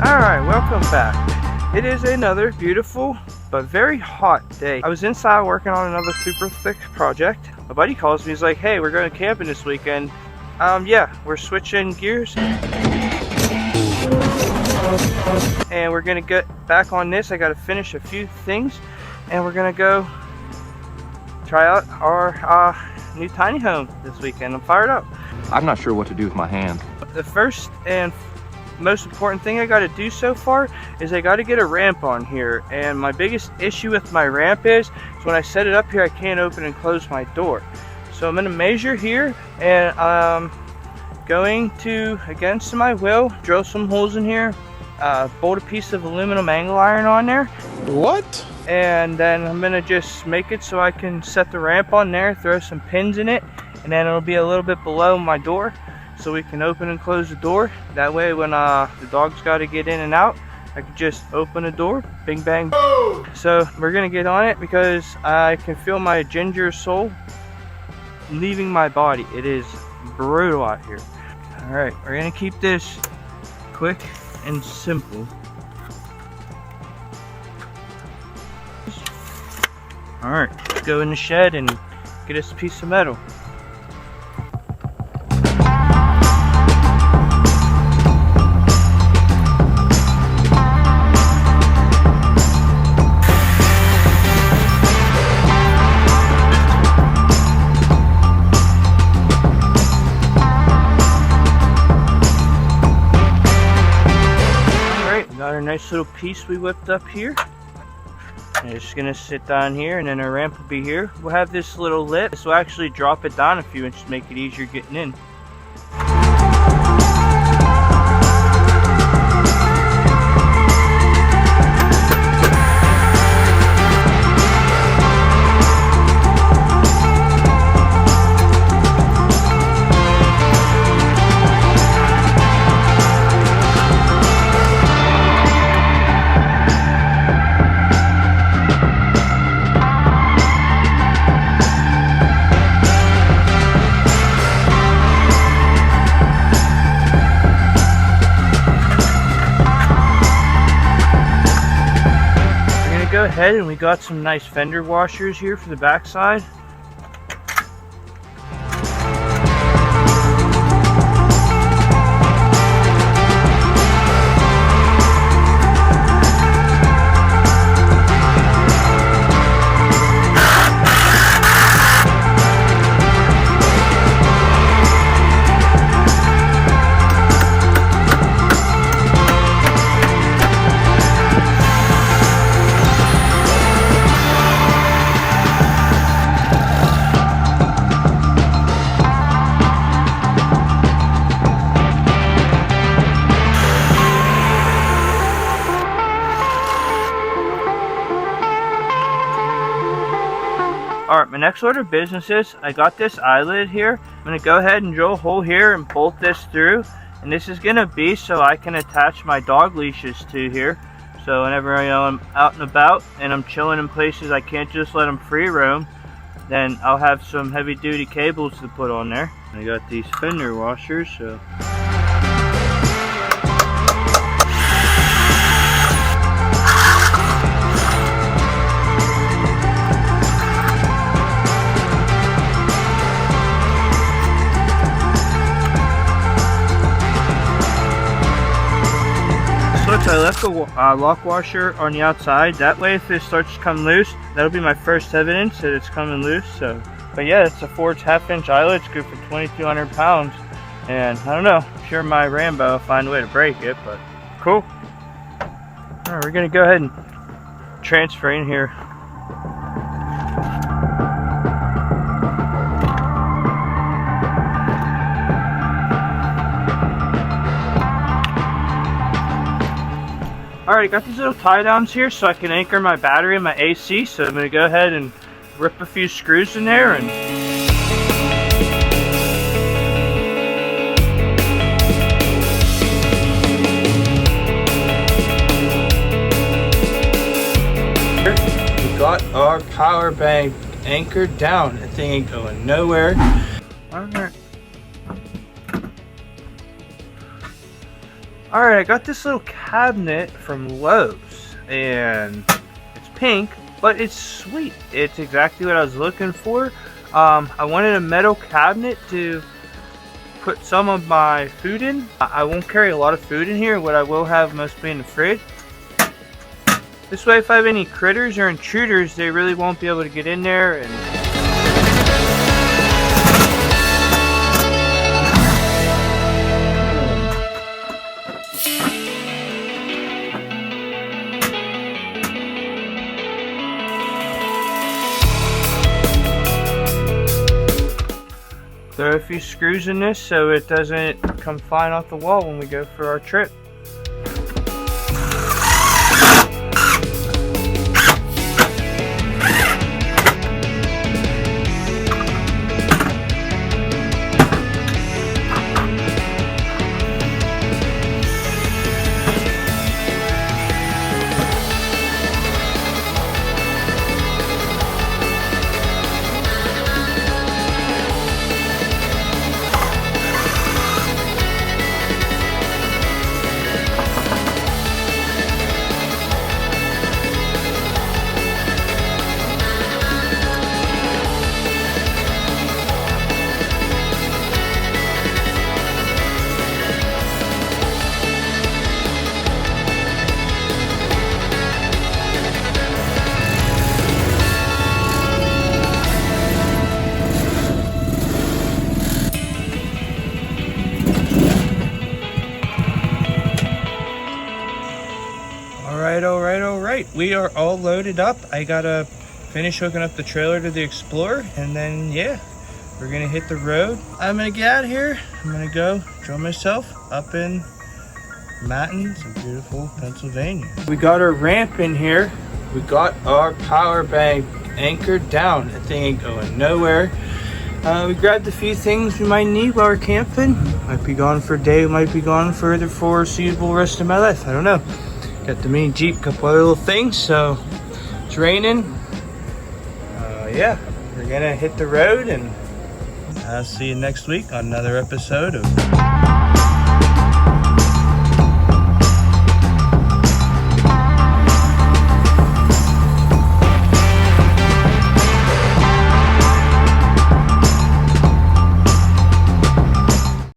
Alright, welcome back. It is another beautiful but very hot day. I was inside working on another super thick project. My buddy calls me, he's like, hey, we're going camping this weekend. Yeah, we're switching gears. And we're going to get back on this. I got to finish a few things. And we're going to go try out our new tiny home this weekend. I'm fired up. I'm not sure what to do with my hands. The first and most important thing I got to do so far is I got to get a ramp on here, and my biggest issue with my ramp is when I set it up here I can't open and close my door. So I'm going to measure here, and I'm going to, against my will, drill some holes in here, bolt a piece of aluminum angle iron on there. What? And then I'm going to just make it so I can set the ramp on there, throw some pins in it, and then it'll be a little bit below my door, so we can open and close the door. That way when the dog's got to get in and out, I can just open the door, bing bang. So we're gonna get on it because I can feel my ginger soul leaving my body. It is brutal out here. All right, we're gonna keep this quick and simple. All right, let's go in the shed and get us a piece of metal. Got our nice little piece we whipped up here. And it's just gonna sit down here, and then our ramp will be here. We'll have this little lip. This will actually drop it down a few inches, make it easier getting in. Go ahead, and we got some nice fender washers here for the backside. Alright, my next order of business is I got this eyelid here. I'm going to go ahead and drill a hole here and bolt this through. And this is going to be so I can attach my dog leashes to here. So whenever I'm out and about and I'm chilling in places I can't just let them free roam, then I'll have some heavy duty cables to put on there. And I got these fender washers, so... I left the lock washer on the outside. That way if it starts to come loose, that'll be my first evidence that it's coming loose. So, but yeah, it's a Ford's half-inch eyelid. It's good for 2,200 pounds. And I don't know, I'm sure my Rambo will find a way to break it, but cool. All right, we're gonna go ahead and transfer in here. Alright, I got these little tie downs here so I can anchor my battery and my AC, so I'm going to go ahead and rip a few screws in there and we got our power bank anchored down. That thing ain't going nowhere. Alright. Alright, I got this little cabinet from Lowe's, and it's pink, but it's sweet. It's exactly what I was looking for. I wanted a metal cabinet to put some of my food in. I won't carry a lot of food in here. What I will have mostly in the fridge. This way, if I have any critters or intruders, they really won't be able to get in there. And throw a few screws in this so it doesn't come flying off the wall when we go for our trip. Alright, we are all loaded up. I gotta finish hooking up the trailer to the Explorer, and then yeah, we're gonna hit the road. I'm gonna get out of here. I'm gonna go enjoy myself up in Matins in beautiful Pennsylvania. We got our ramp in here. We got our power bank anchored down. That thing ain't going nowhere. We grabbed a few things we might need while we're camping. Might be gone for a day, might be gone for the foreseeable rest of my life. I don't know. Got the mini Jeep, couple other little things, so it's raining. Yeah, we're gonna hit the road, and I'll see you next week on another episode of